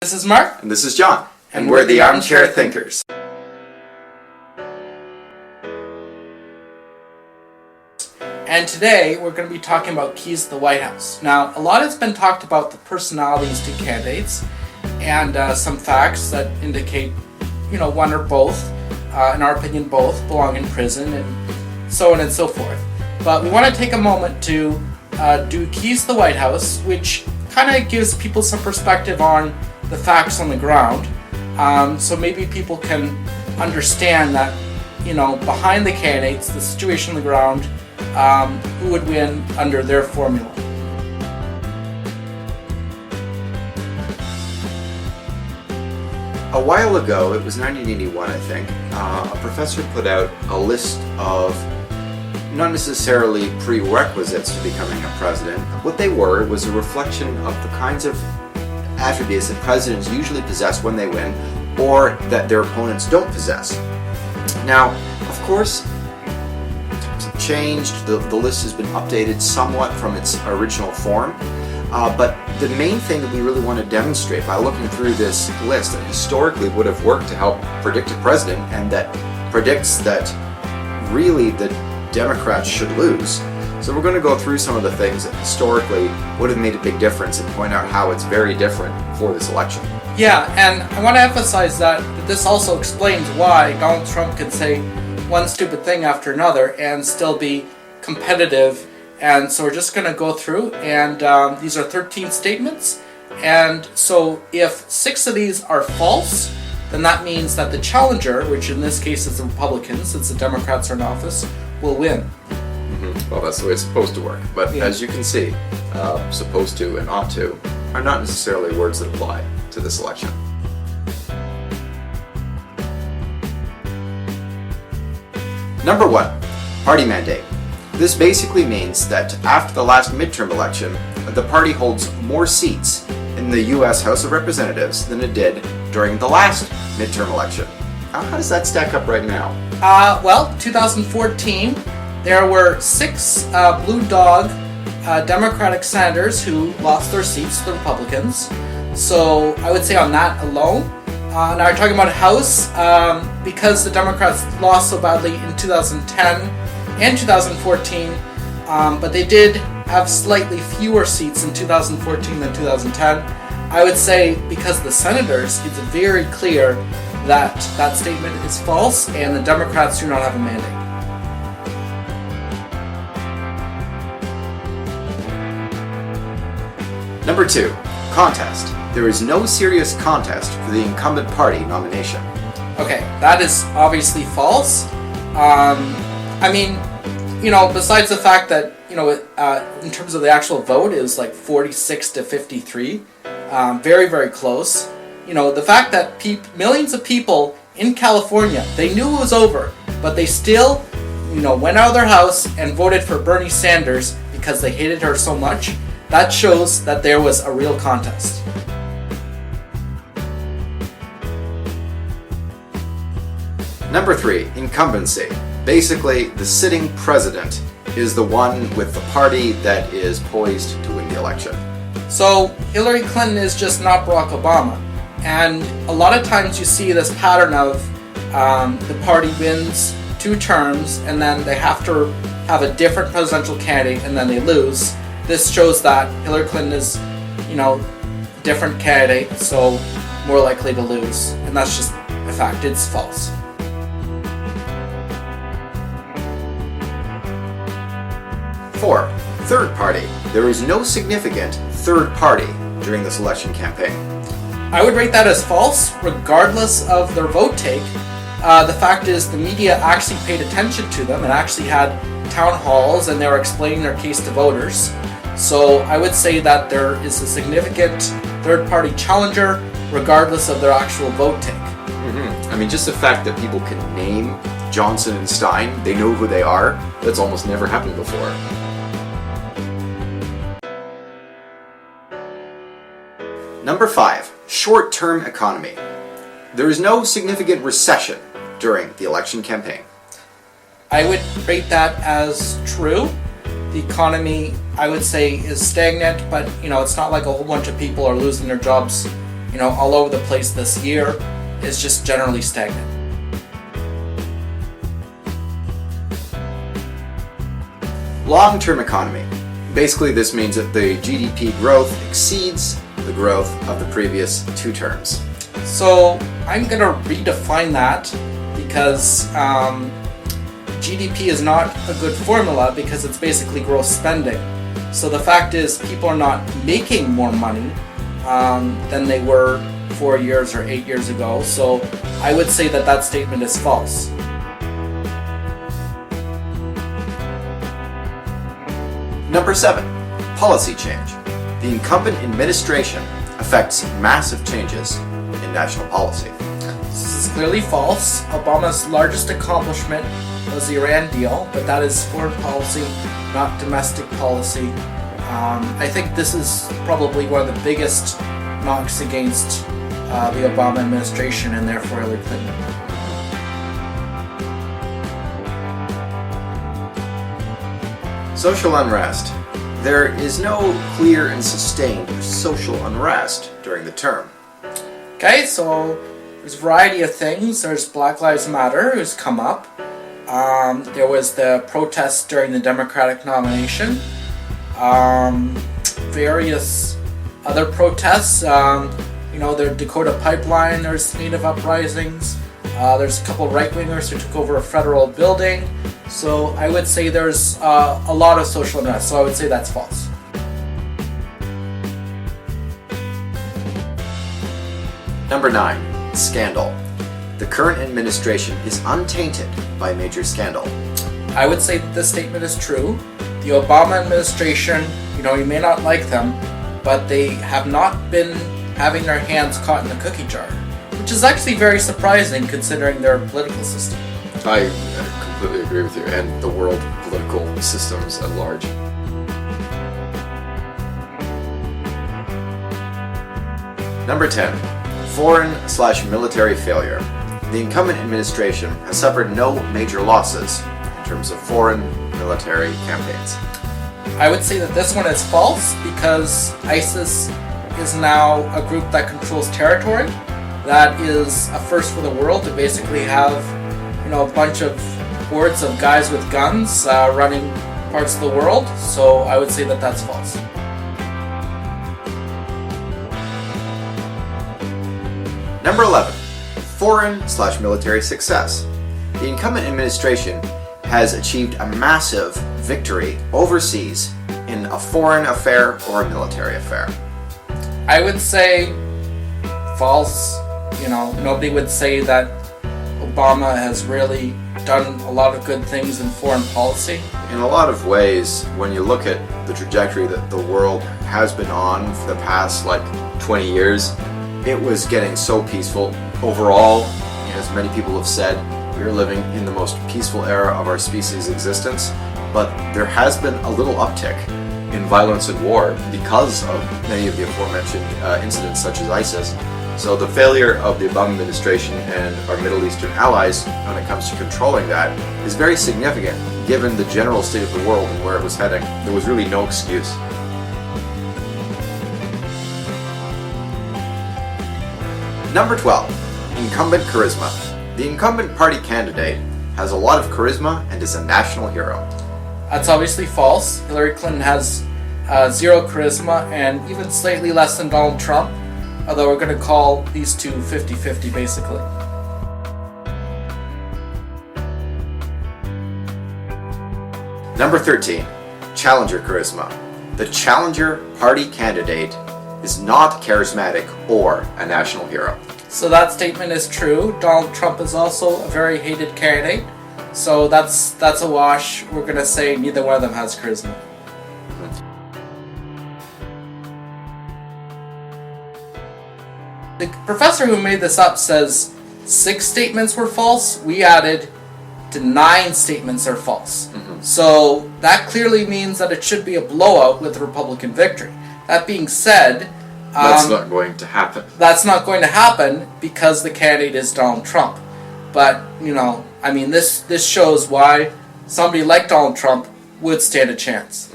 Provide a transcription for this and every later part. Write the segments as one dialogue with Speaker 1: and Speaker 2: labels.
Speaker 1: This is Mark.
Speaker 2: And this is John.
Speaker 1: And we're the Armchair Thinkers. And today we're going to be talking about keys to the White House. Now, a lot has been talked about the personalities to candidates and some facts that indicate, one or both, in our opinion, both belong in prison and so on and so forth. But we want to take a moment to do keys to the White House, which kind of gives people some perspective on the facts on the ground. So maybe people can understand that, behind the candidates, the situation on the ground, who would win under their formula.
Speaker 2: A while ago, it was 1981 I think, a professor put out a list of not necessarily prerequisites to becoming a president. What they were was a reflection of the kinds of attributes that presidents usually possess when they win, or that their opponents don't possess. Now, of course, times have changed, the list has been updated somewhat from its original form, but the main thing that we really want to demonstrate by looking through this list that historically would have worked to help predict a president and that predicts that really the Democrats should lose. So we're going to go through some of the things that historically would have made a big difference and point out how it's very different for this election.
Speaker 1: Yeah, and I want to emphasize that this also explains why Donald Trump can say one stupid thing after another and still be competitive. And so we're just going to go through, and these are 13 statements. And so if 6 of these are false, then that means that the challenger, which in this case is the Republicans, since the Democrats are in office, will win.
Speaker 2: Well, that's the way it's supposed to work. But as you can see, supposed to and ought to are not necessarily words that apply to this election. Number 1, party mandate. This basically means that after the last midterm election, the party holds more seats in the U.S. House of Representatives than it did during the last midterm election. How does that stack up right now?
Speaker 1: 2014, there were 6 blue dog Democratic senators who lost their seats to the Republicans. So I would say on that alone. Now we're talking about House, because the Democrats lost so badly in 2010 and 2014, but they did have slightly fewer seats in 2014 than 2010. I would say because of the senators, it's very clear that that statement is false and the Democrats do not have a mandate.
Speaker 2: Number 2, contest. There is no serious contest for the incumbent party nomination.
Speaker 1: Okay, that is obviously false. Besides the fact that, in terms of the actual vote, it was like 46 to 53. Very, very close. The fact that millions of people in California, they knew it was over, but they still, went out of their house and voted for Bernie Sanders because they hated her so much. That shows that there was a real contest.
Speaker 2: Number 3, incumbency. Basically, the sitting president is the one with the party that is poised to win the election.
Speaker 1: So Hillary Clinton is just not Barack Obama. And a lot of times you see this pattern of the party wins 2 terms and then they have to have a different presidential candidate and then they lose. This shows that Hillary Clinton is, different candidate, so more likely to lose. And that's just a fact. It's false.
Speaker 2: Four, third party. There is no significant third party during this election campaign.
Speaker 1: I would rate that as false, regardless of their vote take. The fact is the media actually paid attention to them and actually had town halls and they were explaining their case to voters. So I would say that there is a significant third-party challenger regardless of their actual vote take.
Speaker 2: Just the fact that people can name Johnson and Stein, they know who they are, that's almost never happened before. Number 5, short-term economy. There is no significant recession during the election campaign.
Speaker 1: I would rate that as true. The economy, I would say, is stagnant, but it's not like a whole bunch of people are losing their jobs all over the place this year is just generally stagnant.
Speaker 2: Long-term economy. Basically, this means that the GDP growth exceeds the growth of the previous 2 terms.
Speaker 1: So I'm going to redefine that because GDP is not a good formula because it's basically gross spending. So the fact is people are not making more money than they were 4 years or 8 years ago. So I would say that that statement is false.
Speaker 2: Number 7, policy change. The incumbent administration affects massive changes in national policy.
Speaker 1: This is clearly false. Obama's largest accomplishment was the Iran deal, but that is foreign policy, not domestic policy. I think this is probably one of the biggest knocks against the Obama administration and therefore Hillary Clinton.
Speaker 2: Social unrest. There is no clear and sustained social unrest during the term.
Speaker 1: Okay, so there's a variety of things. There's Black Lives Matter, who's come up. There was the protests during the Democratic nomination. Various other protests. The Dakota Pipeline, there's Native uprisings. There's a couple right-wingers who took over a federal building. So I would say there's a lot of social unrest. So I would say that's false.
Speaker 2: Number 9, scandal. The current administration is untainted by major scandal.
Speaker 1: I would say that this statement is true. The Obama administration, you may not like them, but they have not been having their hands caught in the cookie jar, which is actually very surprising considering their political system.
Speaker 2: I completely agree with you, and the world political systems at large. Number 10, foreign/military failure. The incumbent administration has suffered no major losses in terms of foreign military campaigns.
Speaker 1: I would say that this one is false because ISIS is now a group that controls territory. That is a first for the world to basically have, a bunch of hordes of guys with guns running parts of the world. So I would say that that's false.
Speaker 2: Number 11, foreign/military success. The incumbent administration has achieved a massive victory overseas in a foreign affair or a military affair.
Speaker 1: I would say false. Nobody would say that Obama has really done a lot of good things in foreign policy.
Speaker 2: In a lot of ways, when you look at the trajectory that the world has been on for the past 20 years, it was getting so peaceful. Overall, as many people have said, we are living in the most peaceful era of our species' existence, but there has been a little uptick in violence and war because of many of the aforementioned incidents such as ISIS. So the failure of the Obama administration and our Middle Eastern allies when it comes to controlling that is very significant given the general state of the world and where it was heading. There was really no excuse. Number 12, incumbent charisma. The incumbent party candidate has a lot of charisma and is a national hero.
Speaker 1: That's obviously false. Hillary Clinton has zero charisma and even slightly less than Donald Trump, although we're going to call these two 50-50 basically.
Speaker 2: Number 13, challenger charisma. The challenger party candidate is not charismatic or a national hero.
Speaker 1: So that statement is true. Donald Trump is also a very hated candidate. So that's a wash. We're going to say neither one of them has charisma. The professor who made this up says 6 statements were false. We added to 9 statements are false. So that clearly means that it should be a blowout with a Republican victory. That being said,
Speaker 2: that's not going to happen.
Speaker 1: That's not going to happen because the candidate is Donald Trump. But, this shows why somebody like Donald Trump would stand a chance.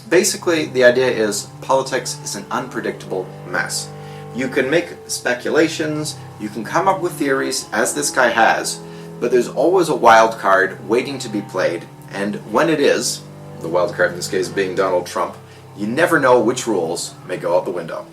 Speaker 2: Basically, the idea is politics is an unpredictable mess. You can make speculations, you can come up with theories, as this guy has, but there's always a wild card waiting to be played, and when it is, the wild card in this case being Donald Trump, you never know which rules may go out the window.